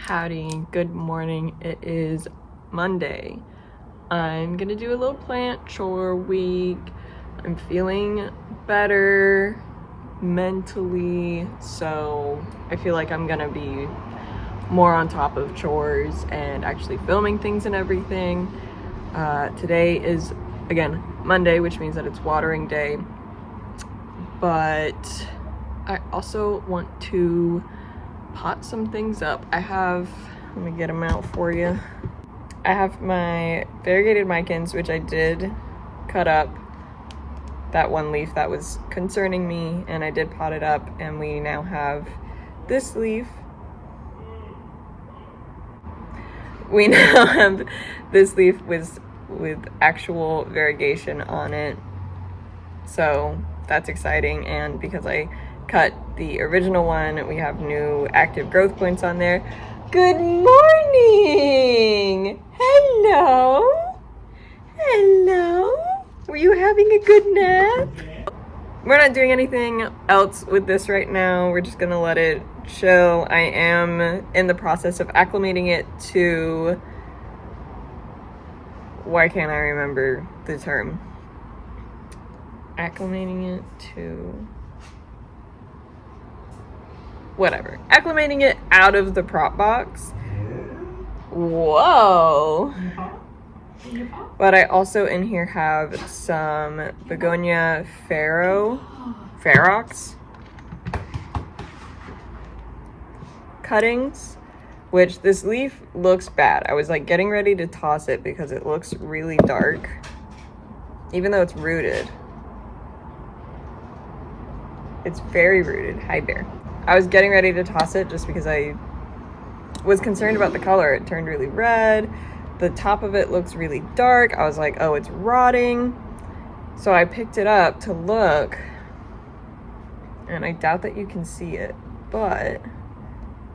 Howdy, good morning. It is Monday. I'm gonna do a little plant chore week. I'm feeling better mentally, so I feel like I'm gonna be more on top of chores and actually filming things and everything. Today is, again, Monday, which means that it's watering day, but I also want to pot some things up. Let me get them out for you. I have my variegated micans, which I did cut up that one leaf that was concerning me, and I did pot it up, and we now have this leaf. We now have this leaf with actual variegation on it, so that's exciting. And because I cut the original one, we have new active growth points on there. Good morning! Hello! Hello! Were you having a good nap? We're not doing anything else with this right now. We're just gonna let it chill. I am in the process of acclimating it to... Why can't I remember the term? Acclimating it to... whatever. Acclimating it out of the prop box. Whoa! But I also in here have some begonia ferox cuttings, which this leaf looks bad. I was like getting ready to toss it because it looks really dark, even though it's rooted. It's very rooted. Hi, bear. I was getting ready to toss it just because I was concerned about the color. It turned really red. The top of it looks really dark. I was like, oh, it's rotting. So I picked it up to look, and I doubt that you can see it, but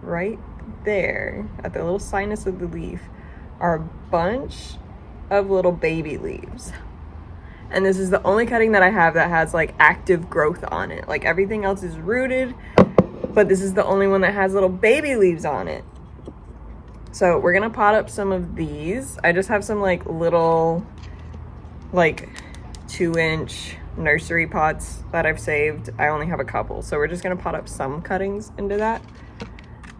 right there at the little sinus of the leaf are a bunch of little baby leaves. And this is the only cutting that I have that has like active growth on it. Like everything else is rooted, but this is the only one that has little baby leaves on it. So we're gonna pot up some of these. I just have some like little, like 2-inch nursery pots that I've saved. I only have a couple, so we're just gonna pot up some cuttings into that.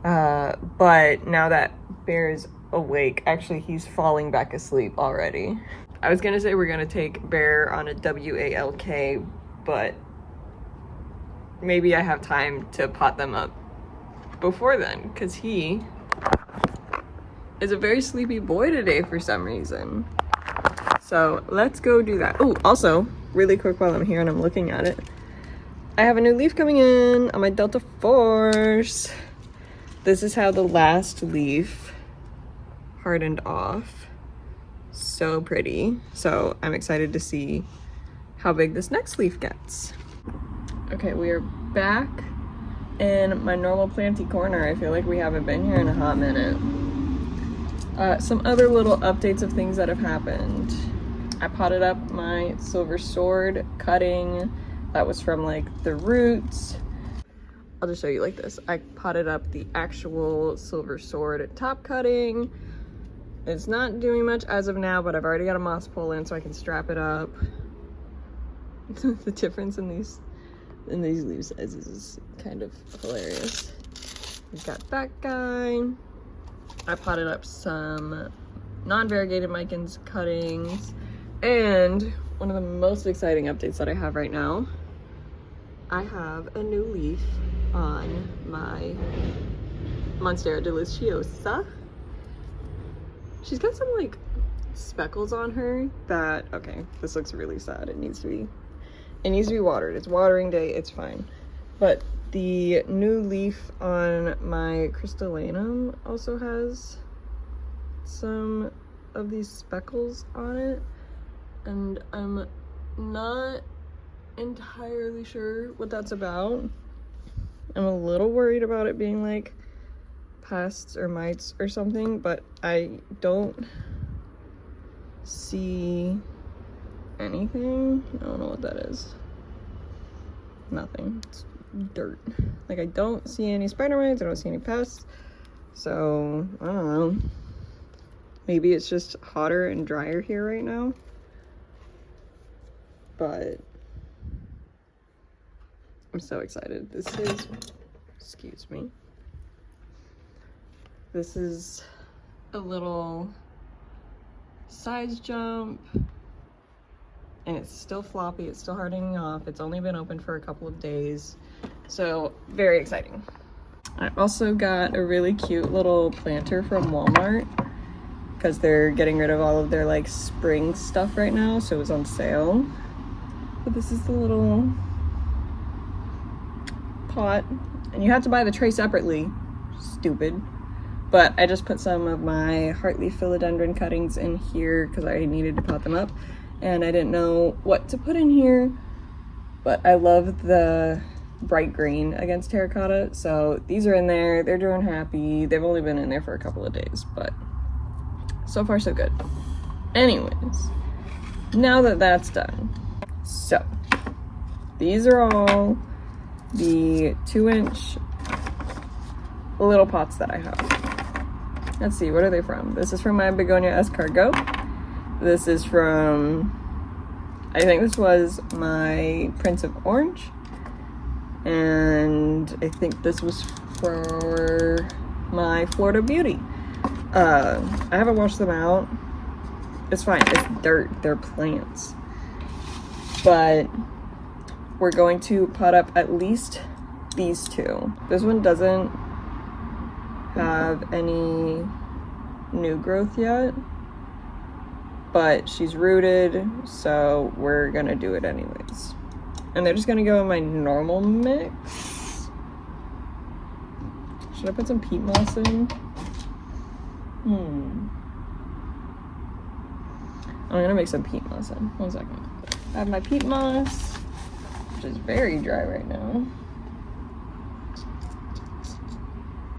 But now that Bear is awake, actually he's falling back asleep already. I was gonna say we're gonna take Bear on a walk, but maybe I have time to pot them up before then, because he is a very sleepy boy today for some reason. So let's go do that. Oh, also, really quick while I'm here and I'm looking at it, I have a new leaf coming in on my Delta Force. This is how the last leaf hardened off. So pretty. So I'm excited to see how big this next leaf gets. Okay, we are back in my normal planty corner. I feel like we haven't been here in a hot minute. Some other little updates of things that have happened. I potted up my silver sword cutting. That was from like the roots. I'll just show you like this. I potted up the actual silver sword top cutting. It's not doing much as of now, but I've already got a moss pole in so I can strap it up. The difference in these leaf sizes is kind of hilarious. We've got that guy. I potted up some non-variegated micans cuttings, and one of the most exciting updates that I have right now, I have a new leaf on my monstera deliciosa. She's got some like speckles on her that, okay, this looks really sad. It needs to be watered. It's watering day, it's fine. But the new leaf on my crystallanum also has some of these speckles on it, and I'm not entirely sure what that's about. I'm a little worried about it being like pests or mites or something, but I don't see anything. I don't know what that is. Nothing. It's dirt. Like, I don't see any spider mites, I don't see any pests. So, I don't know. Maybe it's just hotter and drier here right now. But I'm so excited. This is, excuse me. This is a little size jump. And it's still floppy, it's still hardening off. It's only been open for a couple of days. So, very exciting. I also got a really cute little planter from Walmart because they're getting rid of all of their like spring stuff right now, so it was on sale. But this is the little pot, and you have to buy the tray separately. Stupid. But I just put some of my heartleaf philodendron cuttings in here because I needed to pot them up, and I didn't know what to put in here, but I love the bright green against terracotta, so these are in there. They're doing happy. They've only been in there for a couple of days, but so far so good. Anyways, now that that's done, so these are all the 2-inch little pots that I have. Let's see, what are they from? This is from my begonia escargot. This is from, I think this was my Prince of Orange. And I think this was for my Florida Beauty. I haven't washed them out. It's fine, it's dirt, they're plants. But we're going to pot up at least these two. This one doesn't have any new growth yet, but she's rooted, so we're gonna do it anyways. And they're just gonna go in my normal mix. Should I put some peat moss in? I'm gonna make some peat moss in. 1 second. I have my peat moss, which is very dry right now.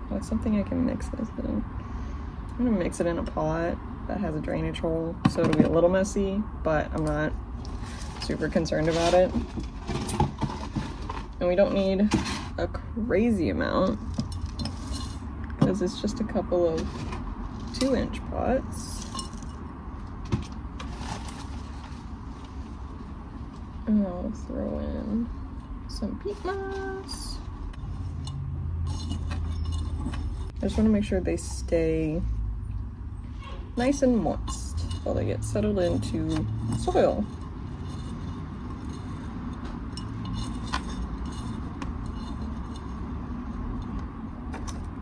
What's something I can mix this in? I'm gonna mix it in a pot that has a drainage hole, so it'll be a little messy, but I'm not super concerned about it. And we don't need a crazy amount because it's just a couple of 2-inch pots. And I'll throw in some peat moss. I just want to make sure they stay nice and moist while they get settled into soil.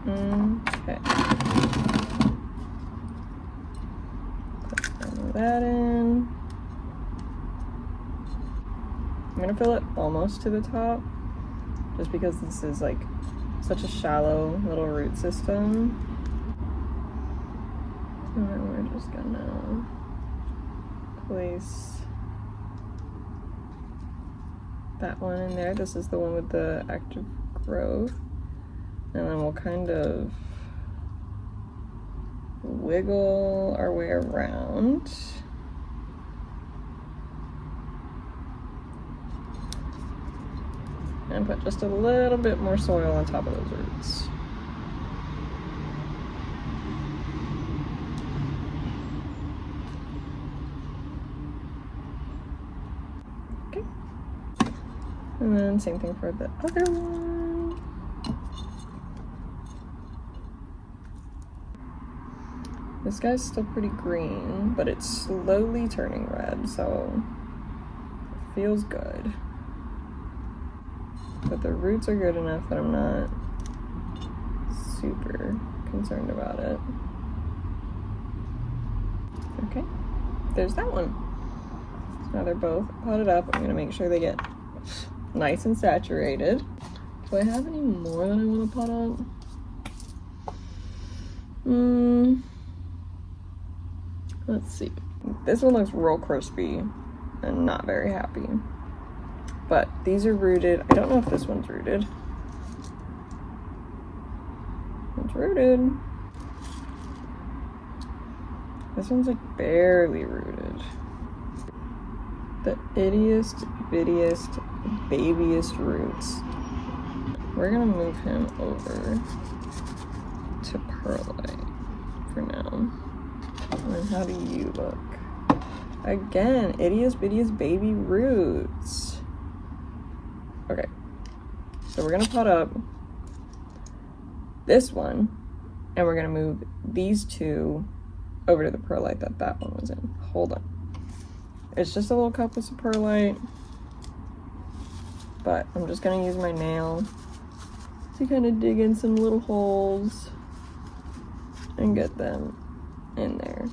Okay. Put some of that in. I'm gonna fill it almost to the top, just because this is like such a shallow little root system. And then we're just gonna place that one in there. This is the one with the active growth. And then we'll kind of wiggle our way around. And put just a little bit more soil on top of those roots. Okay. And then same thing for the other one. This guy's still pretty green, but it's slowly turning red, so it feels good. But the roots are good enough that I'm not super concerned about it. Okay, there's that one. So now they're both potted up. I'm gonna make sure they get nice and saturated. Do I have any more that I wanna pot up? Let's see. This one looks real crispy and not very happy. But these are rooted. I don't know if this one's rooted. It's rooted. This one's like barely rooted. The ittiest, bittiest, babiest roots. We're gonna move him over to perlite for now. And then how do you look? Again, ittiest bittiest baby roots. Okay, so we're gonna pot up this one, and we're gonna move these two over to the perlite that one was in. Hold on. It's just a little cup of perlite, but I'm just gonna use my nail to kind of dig in some little holes and get them in there.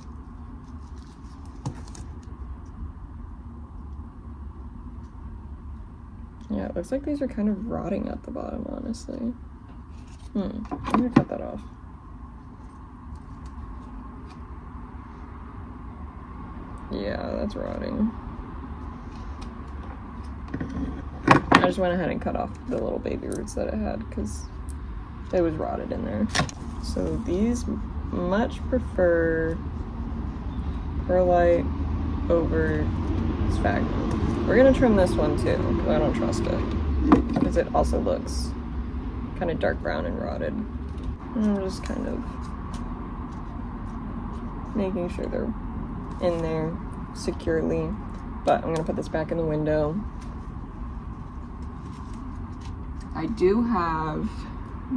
Yeah, it looks like these are kind of rotting at the bottom, honestly. I'm gonna cut that off. Yeah, that's rotting. I just went ahead and cut off the little baby roots that it had because it was rotted in there. So these much prefer perlite over sphagnum. We're gonna trim this one too, because I don't trust it. Because it also looks kind of dark brown and rotted. And I'm just kind of making sure they're in there securely. But I'm gonna put this back in the window. I do have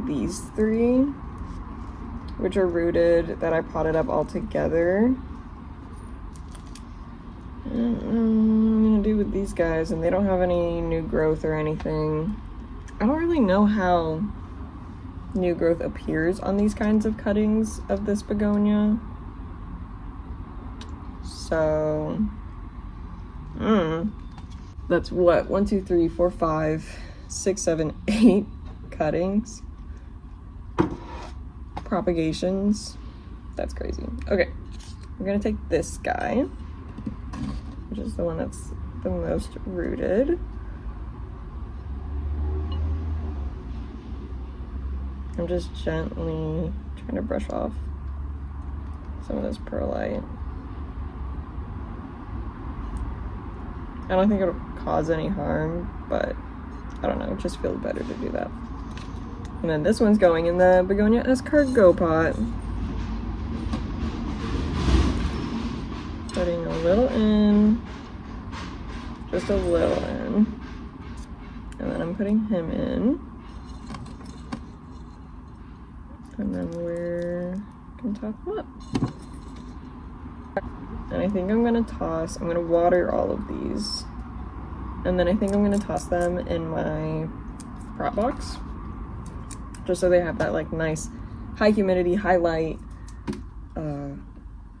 these three, which are rooted, that I potted up all together. I don't know what I'm gonna do with these guys, and they don't have any new growth or anything. I don't really know how new growth appears on these kinds of cuttings of this begonia. So, that's what, 1, 2, 3, 4, 5, 6, 7, 8 cuttings. Propagations. That's crazy. Okay, we're gonna take this guy, which is the one that's the most rooted. I'm just gently trying to brush off some of this perlite. I don't think it'll cause any harm, but I don't know, it just feels better to do that. And then this one's going in the begonia escargot pot. Putting a little in, just a little in, and then I'm putting him in. And then we're gonna top them up. And I think I'm gonna water all of these. And then I think I'm gonna toss them in my prop box, just so they have that like nice high humidity, high light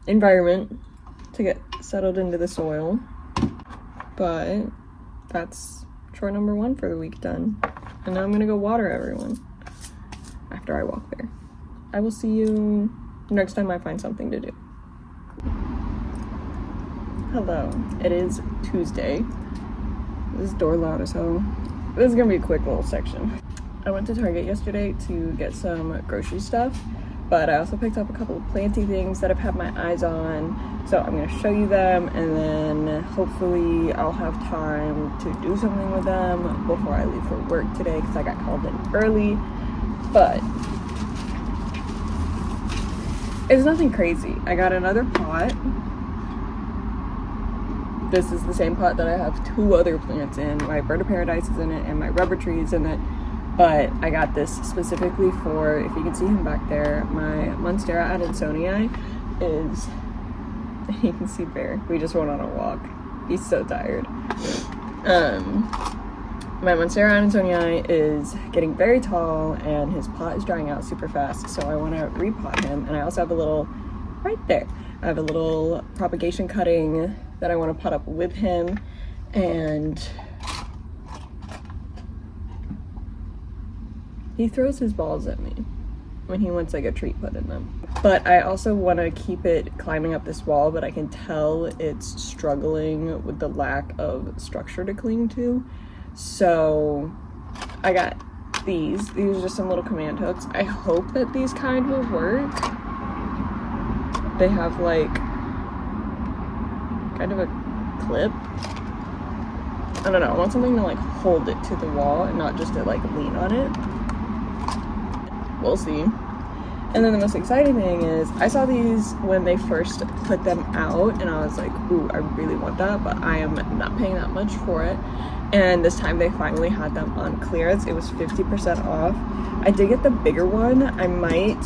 environment to get settled into the soil. But that's chore number 1 for the week done. And now I'm gonna go water everyone after I walk there. I will see you next time I find something to do. Hello, it is Tuesday. This is door loud as hell. This is gonna be a quick little section. I went to Target yesterday to get some grocery stuff, but I also picked up a couple of planty things that I've had my eyes on. So I'm gonna show you them, and then hopefully I'll have time to do something with them before I leave for work today, because I got called in early. But it's nothing crazy. I got another pot. This is the same pot that I have 2 other plants in. My bird of paradise is in it and my rubber tree is in it. But I got this specifically for, if you can see him back there, my monstera adansonii is, you can see Bear. We just went on a walk. He's so tired. My monstera adansonii is getting very tall and his pot is drying out super fast. So I want to repot him. And I also have a little, right there, I have a little propagation cutting that I want to pot up with him. And he throws his balls at me when he wants like a treat put in them. But I also want to keep it climbing up this wall, but I can tell it's struggling with the lack of structure to cling to. So I got these. These are just some little command hooks. I hope that these kind will work. They have like kind of a clip. I don't know, I want something to like hold it to the wall and not just to like lean on it. We'll see. And then the most exciting thing is I saw these when they first put them out and I was like, ooh, I really want that, but I am not paying that much for it. And this time they finally had them on clearance. It was 50% off. I did get the bigger one. I might,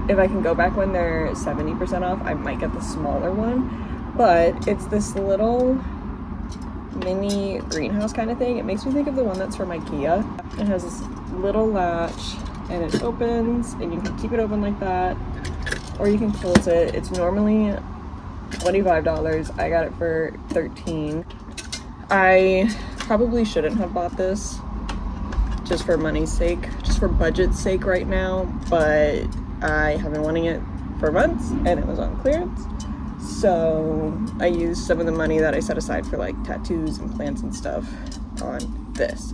if I can go back when they're 70% off, I might get the smaller one. But it's this little mini greenhouse kind of thing. It makes me think of the one that's from IKEA. It has this little latch and it opens and you can keep it open like that or you can close it. It's normally $25. I got it for $13. I probably shouldn't have bought this just for money's sake, just for budget's sake right now, but I have been wanting it for months and it was on clearance. So I used some of the money that I set aside for like tattoos and plants and stuff on this.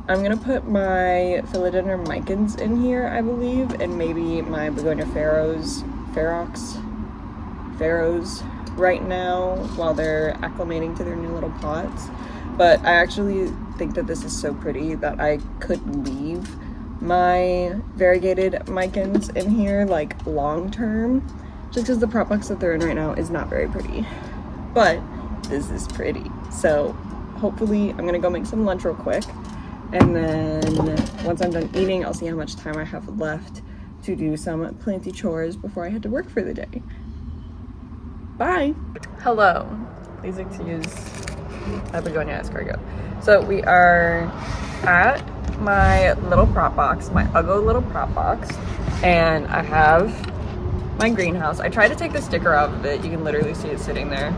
I'm gonna put my philodendron micans in here, I believe, and maybe my begonia pharaohs right now while they're acclimating to their new little pots. But I actually think that this is so pretty that I could leave my variegated micans in here like long term, just because the prop box that they're in right now is not very pretty. But this is pretty. So hopefully I'm gonna go make some lunch real quick. And then once I'm done eating, I'll see how much time I have left to do some planty chores before I head to work for the day. Bye. Hello. Please excuse a begonia escargot. So we are at my little prop box, my Uggo little prop box, and I have my greenhouse. I tried to take the sticker out of it. You can literally see it sitting there.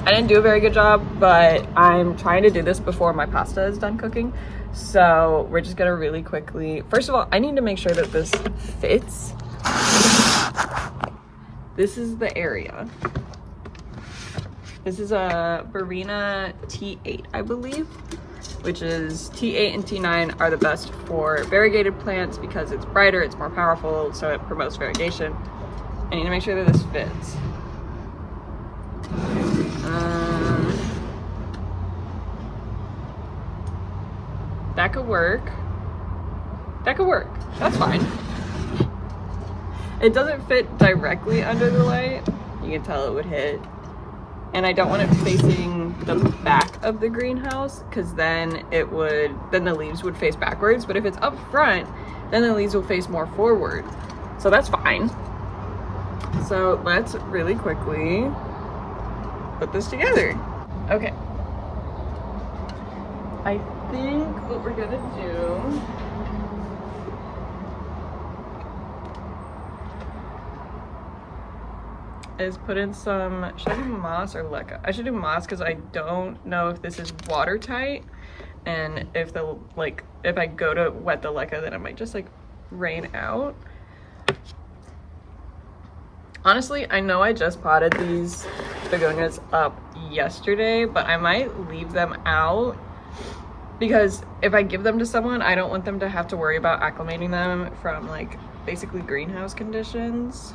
I didn't do a very good job, but I'm trying to do this before my pasta is done cooking. So we're just gonna really quickly, first of all, I need to make sure that this fits. This is the area. This is a Barina T8, I believe, which is T8 and T9 are the best for variegated plants because it's brighter, it's more powerful, so it promotes variegation. I need to make sure that this fits. That could work. That could work. That's fine. It doesn't fit directly under the light. You can tell it would hit. And I don't want it facing the back of the greenhouse because then the leaves would face backwards. But if it's up front, then the leaves will face more forward. So that's fine. So let's really quickly put this together. Okay. I think what we're gonna do is put in some, should I do moss or leca? I should do moss because I don't know if this is watertight, and if if I go to wet the leca, then it might just like rain out. Honestly, I know I just potted these begonias up yesterday, but I might leave them out because if I give them to someone, I don't want them to have to worry about acclimating them from like basically greenhouse conditions.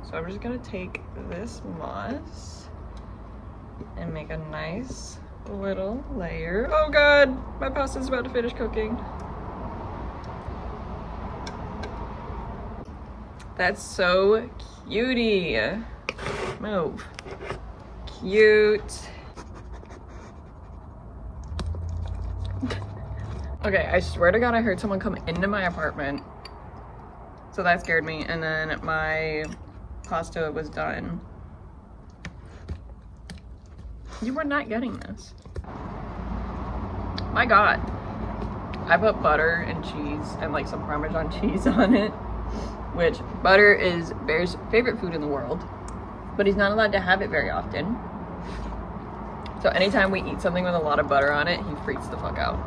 So I'm just gonna take this moss and make a nice little layer. Oh God, my pasta's about to finish cooking. That's so cutie. Move. Cute. Okay, I swear to God, I heard someone come into my apartment. So that scared me. And then my pasta was done. You were not getting this. My God. I put butter and cheese and like some Parmesan cheese on it, which butter is Bear's favorite food in the world, but he's not allowed to have it very often. So anytime we eat something with a lot of butter on it, he freaks the fuck out.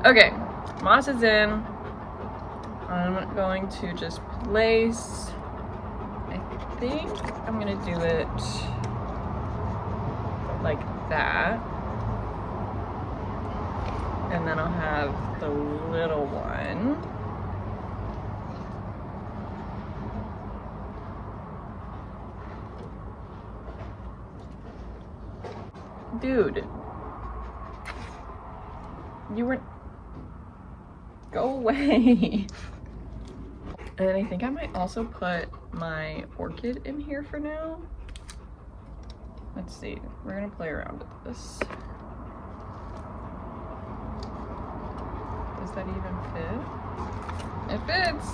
Okay, moss is in. I'm going to just place, I think I'm gonna do it like that. And then I'll have the little one. Dude, you were, go away. And then I think I might also put my orchid in here for now. Let's see, we're gonna play around with this. Does that even fit? It fits!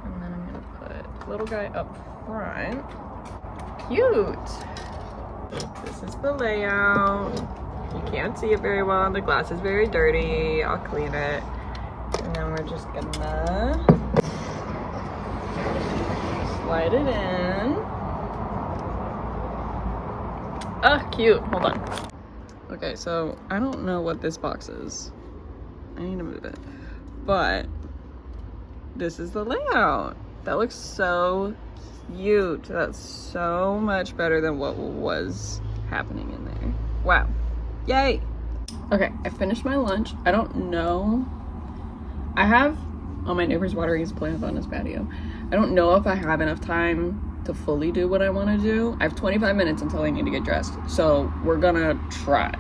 And then I'm gonna put little guy up front. Cute! This is the layout. You can't see it very well. The glass is very dirty. I'll clean it. And then we're just gonna slide it in. Ah, cute. Hold on. Okay, so I don't know what this box is. I need to move it. But this is the layout. That looks so cute. That's so much better than what was happening in there. Wow. Yay. Okay, I finished my lunch. I don't know. I have, oh, my neighbor's watering his plants on his patio. I don't know if I have enough time to fully do what I want to do. I have 25 minutes until I need to get dressed. So we're gonna try.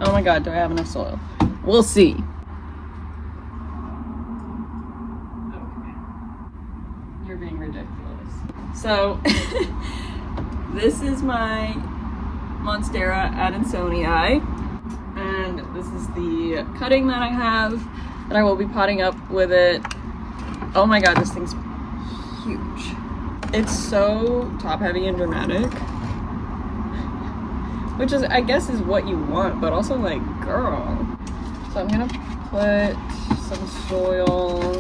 Oh my God, do I have enough soil? We'll see. Okay. You're being ridiculous. So this is my monstera Adansonii. And this is the cutting that I have that I will be potting up with it. Oh my God, this thing's huge. It's so top heavy and dramatic, which is, I guess, is what you want, but also like, girl. So I'm gonna put some soil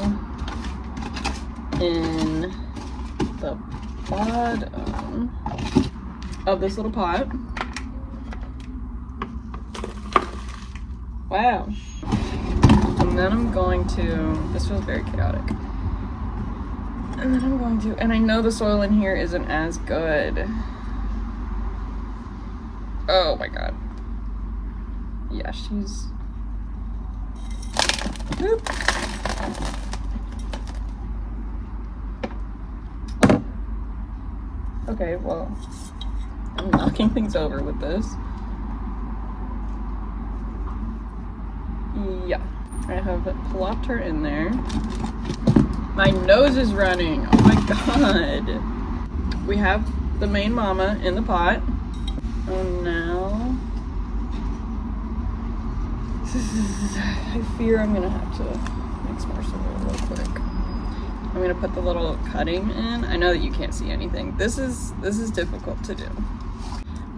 in the bottom of this little pot. Wow. And then I'm going to, this feels very chaotic. And then I'm going to, and I know the soil in here isn't as good. Oh my God. Yeah, she's, whoop. Okay, well, I'm knocking things over with this. Yeah, I have plopped her in there. My nose is running. Oh my God. We have the main mama in the pot. Oh, now I fear I'm gonna have to mix more soil real quick. I'm gonna put the little cutting in. I know that you can't see anything. This is difficult to do.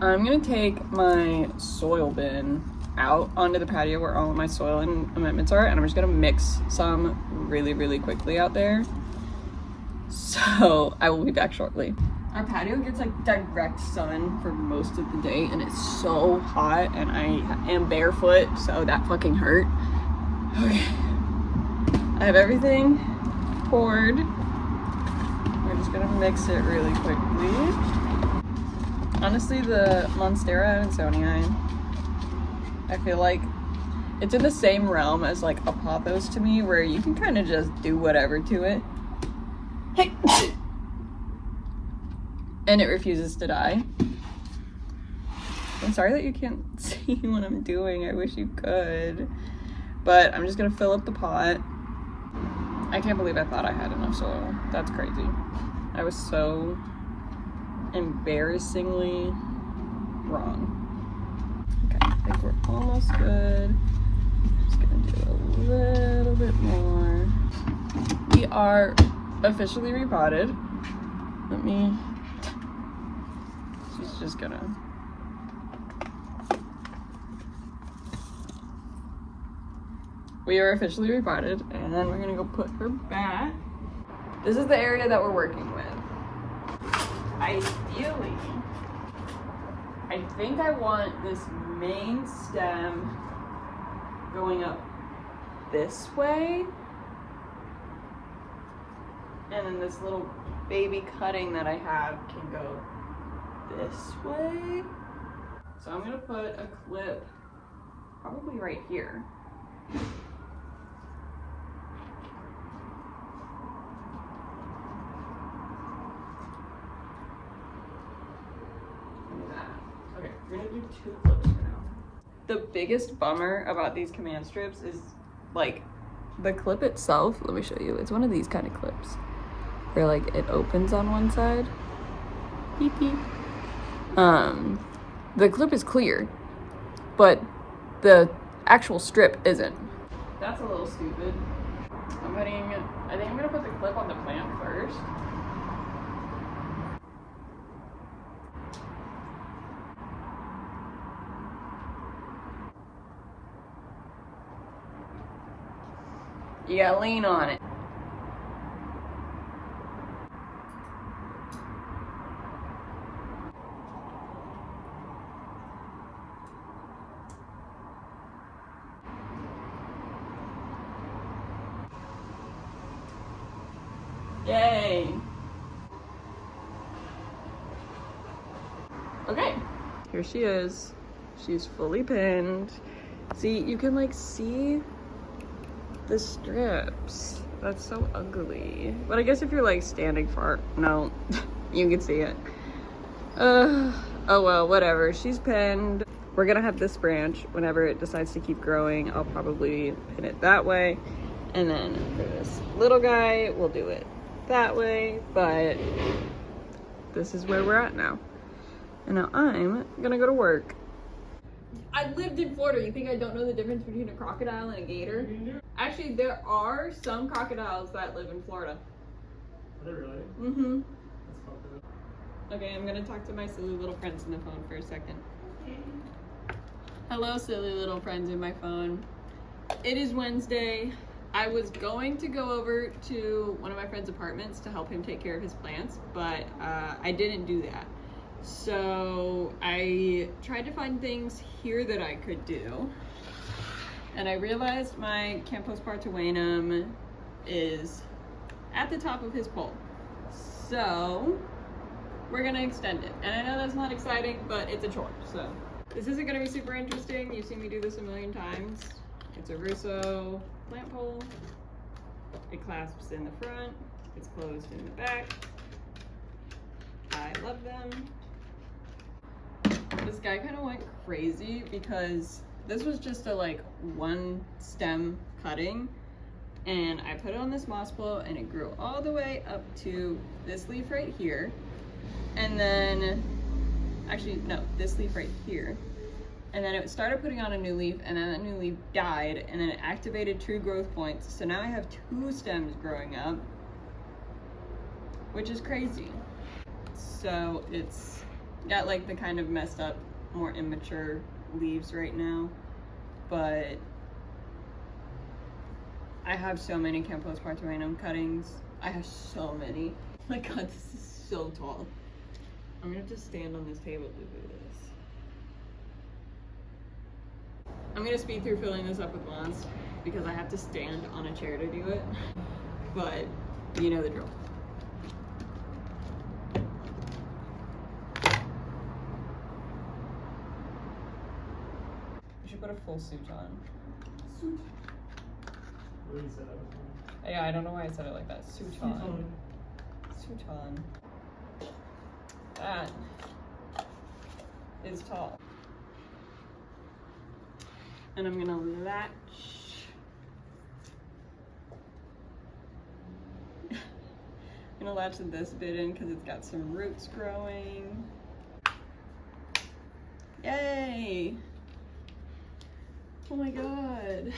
I'm gonna take my soil bin out onto the patio where all of my soil and amendments are, and I'm just gonna mix some really quickly out there. So I will be back shortly. Our patio gets like direct sun for most of the day, and it's so hot, and I am barefoot, so that fucking hurt. Okay, I have everything poured. We're just gonna mix it really quickly. Honestly, the monstera Adansonii, I feel like it's in the same realm as like a pothos to me, where you can kind of just do whatever to it. Hey! And it refuses to die. I'm sorry that you can't see what I'm doing. I wish you could. But I'm just gonna fill up the pot. I can't believe I thought I had enough soil. That's crazy. I was so embarrassingly wrong. I think we're almost good. Just gonna do a little bit more. We are officially repotted. Let me, she's just gonna. We are officially repotted, and then we're gonna go put her back. This is the area that we're working with. Ideally, I think I want this main stem going up this way, and then this little baby cutting that I have can go this way. So I'm gonna put a clip probably right here. Okay, we're gonna do 2 clips for now. The biggest bummer about these command strips is like The clip itself, let me show you. It's one of these kind of clips where like it opens on one side. Beep beep. The clip is clear, but the actual strip isn't. That's a little stupid. I think I'm gonna put the clip on the plant first. You gotta lean on it. Yay! Okay, here she is. She's fully pinned. See, you can like see the strips. That's so ugly. But I guess if you're like standing far, no, you can see it. Oh well, whatever. She's pinned. We're gonna have this branch whenever it decides to keep growing. I'll probably pin it that way. And then for this little guy, we'll do it that way. But this is where we're at now. And now I'm gonna go to work. I lived in Florida. You think I don't know the difference between a crocodile and a gator? Actually, there are some crocodiles that live in Florida. Are they really? Mm-hmm. That's fucked up. Okay, I'm gonna talk to my silly little friends in the phone for a second. Hello, silly little friends in my phone. It is Wednesday. I was going to go over to one of my friend's apartments to help him take care of his plants, but I didn't do that. So I tried to find things here that I could do, and I realized my Campospartuanum is at the top of his pole. So we're gonna extend it. And I know that's not exciting, but it's a chore, so. This isn't gonna be super interesting. You've seen me do this a million times. It's a Russo plant pole. It clasps in the front. It's closed in the back. I love them. This guy kind of went crazy because this was just a like one stem cutting, and I put it on this moss pole and it grew all the way up to this leaf right here, and then actually no, this leaf right here, and then it started putting on a new leaf, and then that new leaf died, and then it activated true growth points, so now I have 2 stems growing up, which is crazy. So it's got like the kind of messed up, more immature leaves right now, but I have so many Campospartuanum cuttings. I have so many. Oh my god, this is so tall. I'm gonna have to stand on this table to do this. I'm gonna speed through filling this up with moss because I have to stand on a chair to do it, but you know the drill. Put a full suit on. Suit. What did you say that was wrong? Yeah, I don't know why I said it like that. Suit on. Suit on. That is tall. And I'm gonna latch. I'm gonna latch this bit in because it's got some roots growing. Yay! Oh my god.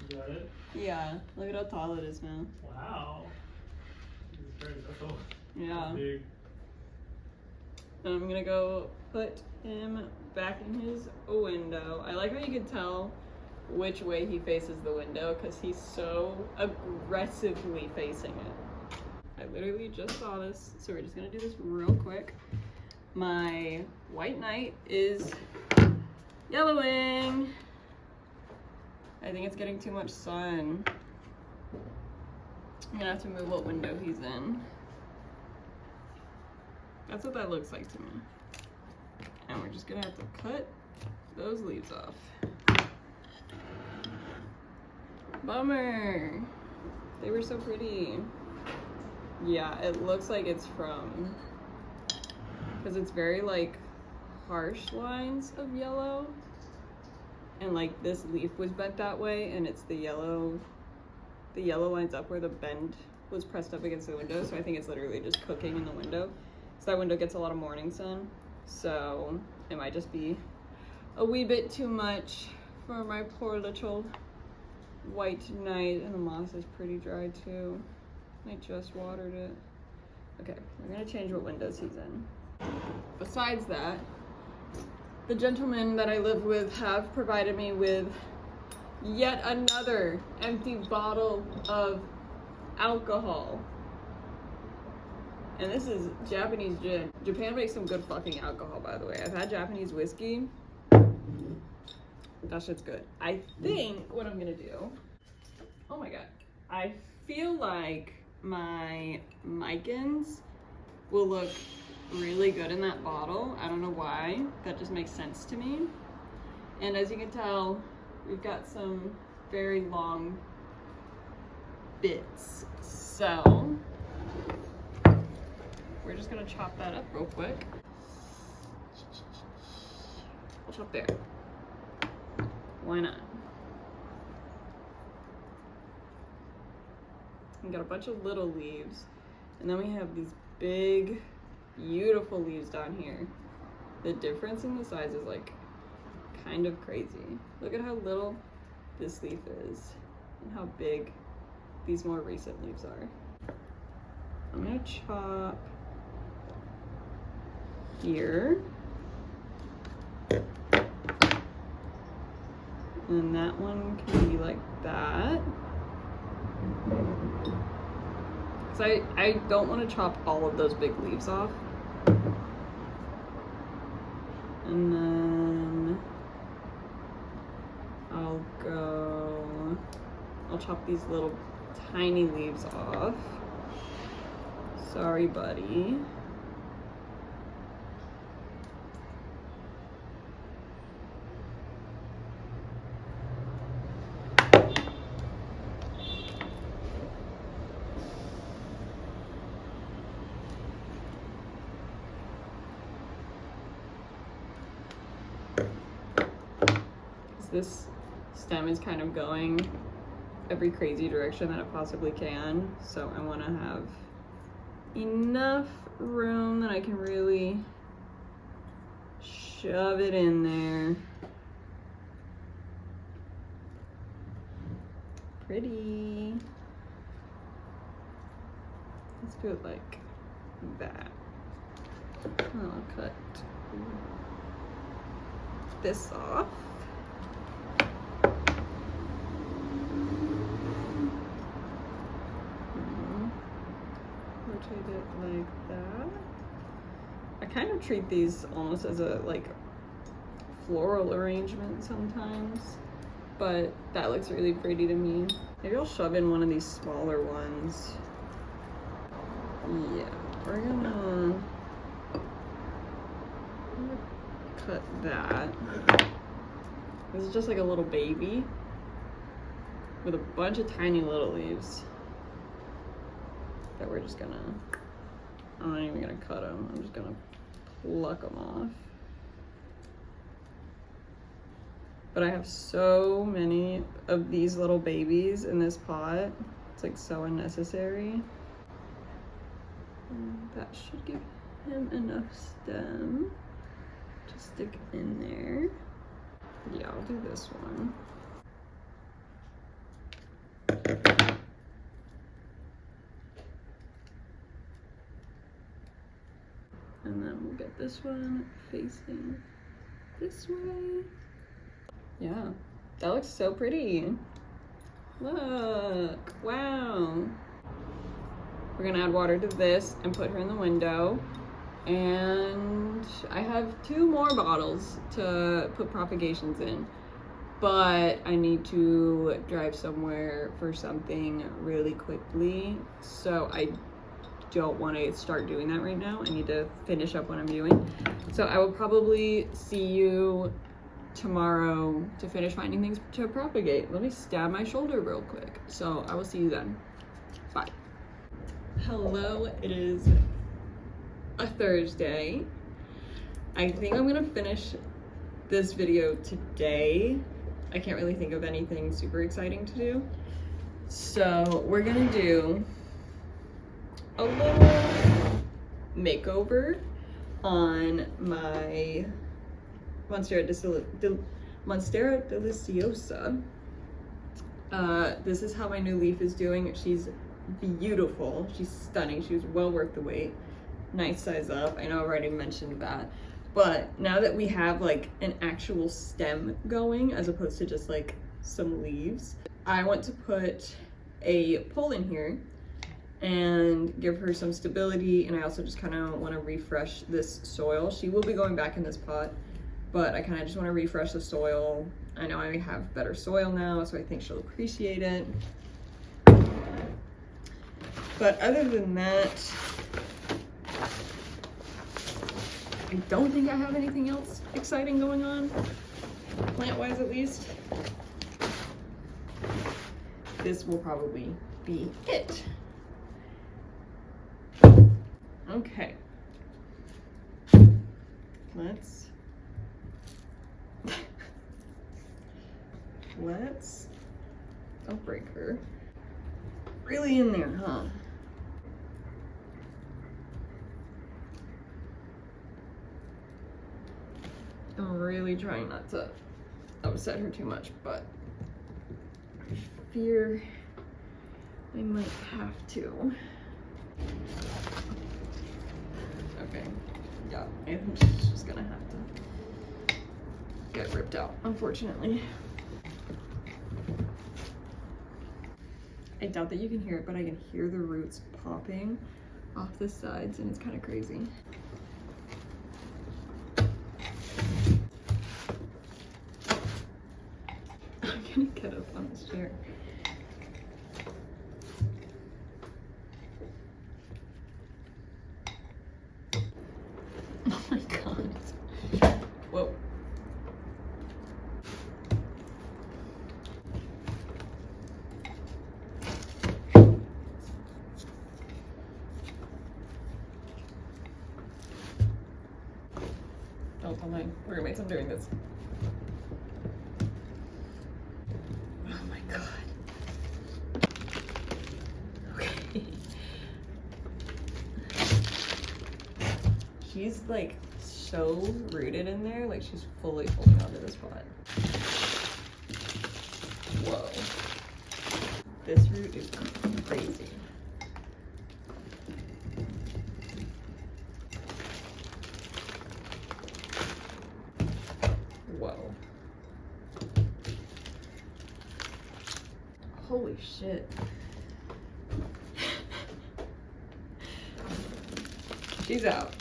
Is that it? Yeah, look at how tall it is now. Wow. Jesus Christ, that's all. Yeah. That's big. And I'm gonna go put him back in his window. I like how you can tell which way he faces the window because he's so aggressively facing it. I literally just saw this, so we're just gonna do this real quick. My white knight is yellowing. I think it's getting too much sun. I'm gonna have to move what window he's in. That's what that looks like to me. And we're just gonna have to cut those leaves off. Bummer. They were so pretty. Yeah, it looks like it's from, because it's very like harsh lines of yellow. and like this leaf was bent that way, and it's the yellow lines up where the bend was pressed up against the window, so I think it's literally just cooking in the window. So that window gets a lot of morning sun, so it might just be a wee bit too much for my poor little white knight. And the moss is pretty dry too. I just watered it. Okay, we're gonna change what windows he's in. Besides that, the gentlemen that I live with have provided me with yet another empty bottle of alcohol. And this is Japanese gin. Japan makes some good fucking alcohol, by the way. I've had Japanese whiskey. That shit's good. I think what I'm gonna do, oh my god, I feel like my Micans will look really good in that bottle. I don't know why, that just makes sense to me. And as you can tell, we've got some very long bits. So we're just gonna chop that up real quick. I'll chop there. Why not? We got a bunch of little leaves, and then we have these big, beautiful leaves down here. The difference in the size is like kind of crazy. Look at how little this leaf is and how big these more recent leaves are. I'm gonna chop here. And that one can be like that. So I don't want to chop all of those big leaves off. And then I'll chop these little tiny leaves off. Sorry, buddy. This stem is kind of going every crazy direction that it possibly can, so I want to have enough room that I can really shove it in there. Pretty. Let's do it like that. I'll cut this off. Rotate it like that. I kind of treat these almost as a like floral arrangement sometimes, but that looks really pretty to me. Maybe I'll shove in one of these smaller ones. Yeah, we're gonna cut that. This is just like a little baby with a bunch of tiny little leaves that we're just gonna, I'm not even gonna cut them, I'm just gonna pluck them off. But I have so many of these little babies in this pot, it's like so unnecessary. And that should give him enough stem to stick in there. Yeah, I'll do this one. And then we'll get this one facing this way. Yeah, that looks so pretty. Look, wow. We're gonna add water to this and put her in the window. And I have 2 more bottles to put propagations in, but I need to drive somewhere for something really quickly. So I don't want to start doing that right now. I need to finish up what I'm doing. So I will probably see you tomorrow to finish finding things to propagate. Let me stab my shoulder real quick. So I will see you then. Bye. Hello, it is a Thursday. I think I'm gonna finish this video today I can't really think of anything super exciting to do. So we're gonna do a little makeover on my monstera deliciosa. This is how my new leaf is doing. She's beautiful. She's stunning. She was well worth the wait. Nice size up. I know I already mentioned that. But now that we have like an actual stem going as opposed to just like some leaves, I want to put a pole in here and give her some stability, and I also just kind of want to refresh this soil. She will be going back in this pot, but I kind of just want to refresh the soil. I know I have better soil now, so I think she'll appreciate it. But other than that, I don't think I have anything else exciting going on, plant-wise at least. This will probably be it. Okay. Let's don't break her. Really in there, huh? I'm really trying not to upset her too much, but I fear I might have to. Okay, yeah, I think she's just gonna have to get ripped out, unfortunately. I doubt that you can hear it, but I can hear the roots popping off the sides, and it's kind of crazy. I'm gonna get up on this chair. Oh my god. Whoa. Don't tell my roommates I'm doing this. Oh my god. Okay. She's like so rooted in there, like she's fully holding onto this pot. Whoa. This root is crazy. Whoa. Holy shit. She's out.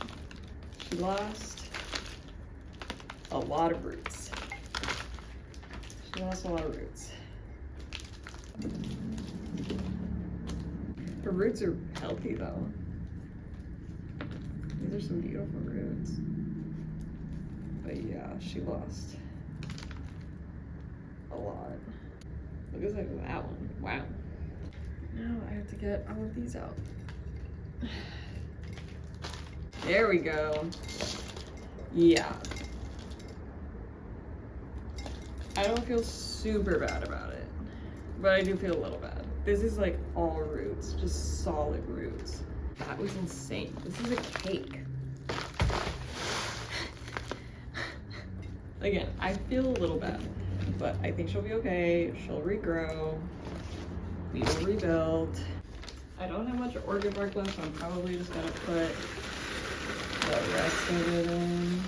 She lost a lot of roots. She lost a lot of roots. Her roots are healthy though. These are some beautiful roots. But yeah, she lost a lot. Look at that one. Wow. Now I have to get all of these out. There we go. Yeah. I don't feel super bad about it, but I do feel a little bad. This is like all roots, just solid roots. That was insane. This is a cake. Again, I feel a little bad, but I think she'll be okay. She'll regrow. We will rebuild. I don't have much orchid bark left, so I'm probably just gonna put the rest of it in.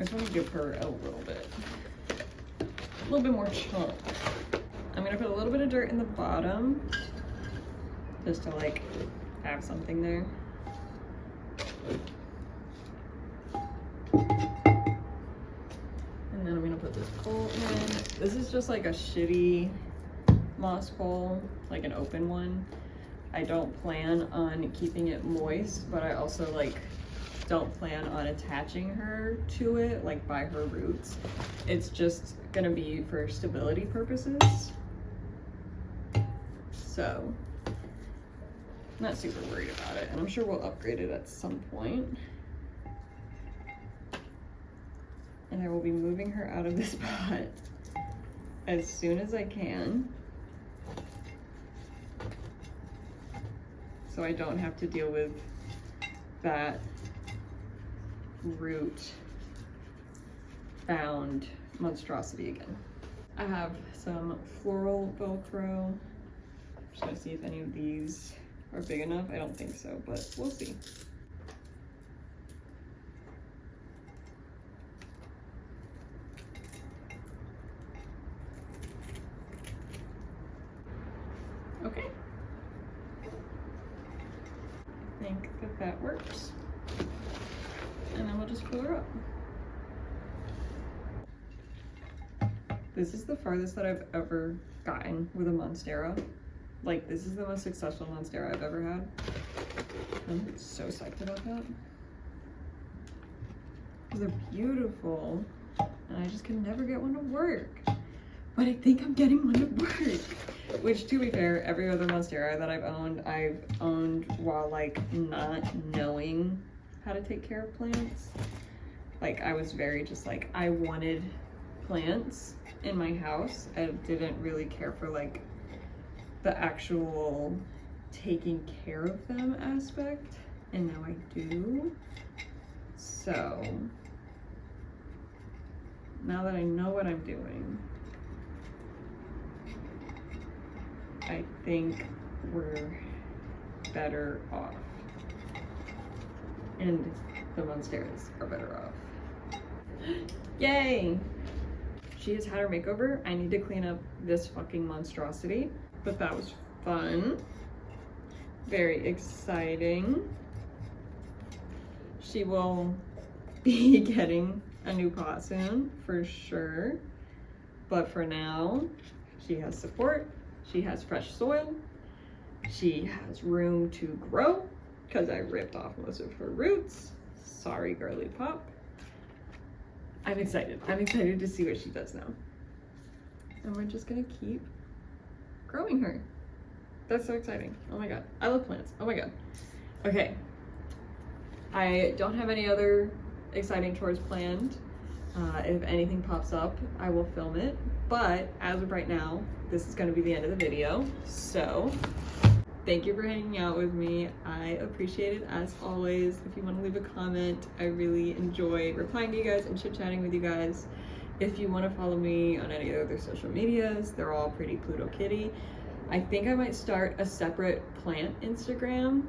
I just want to give her a little bit more chunk. I'm gonna put a little bit of dirt in the bottom, just to like have something there. And then I'm gonna put this pole in. This is just like a shitty moss pole, like an open one. I don't plan on keeping it moist, but I also like don't plan on attaching her to it like by her roots. It's just gonna be for stability purposes. So I'm not super worried about it, and I'm sure we'll upgrade it at some point. and I will be moving her out of this pot as soon as I can, so I don't have to deal with that root bound monstrosity again. I have some floral Velcro. Just gonna see if any of these are big enough. I don't think so, but we'll see. Okay. I think that that works. And then we'll just pull her up. This is the farthest that I've ever gotten with a monstera. Like, this is the most successful monstera I've ever had. I'm so psyched about that. Because they're beautiful, and I just can never get one to work. But I think I'm getting one to work. Which, to be fair, every other monstera that I've owned while, like, not knowing how to take care of plants. Like, I was very just like, I wanted plants in my house. I didn't really care for, like, the actual taking care of them aspect, and now I do. So now that I know what I'm doing, I think we're better off, and the monsteras are better off. Yay! She has had her makeover. I need to clean up this fucking monstrosity, but that was fun. Very exciting. She will be getting a new pot soon, for sure. But for now, she has support. She has fresh soil. She has room to grow because I ripped off most of her roots. Sorry, girly pop. I'm excited. I'm excited to see what she does now. And we're just gonna keep growing her. That's so exciting. Oh my god. I love plants. Oh my god. Okay. I don't have any other exciting chores planned. If anything pops up, I will film it. But as of right now, this is going to be the end of the video. So thank you for hanging out with me. I appreciate it as always. If you want to leave a comment, I really enjoy replying to you guys and chit-chatting with you guys. If you want to follow me on any other social medias, they're all prettyplutukitty. I think I might start a separate plant Instagram.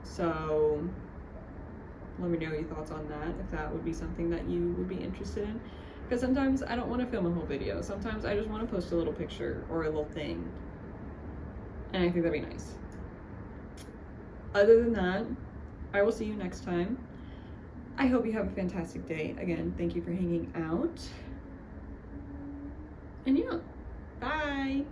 So let me know your thoughts on that, if that would be something that you would be interested in. Because sometimes I don't want to film a whole video. Sometimes I just want to post a little picture or a little thing. And I think that'd be nice. Other than that, I will see you next time. I hope you have a fantastic day. Again, thank you for hanging out. And yeah, bye.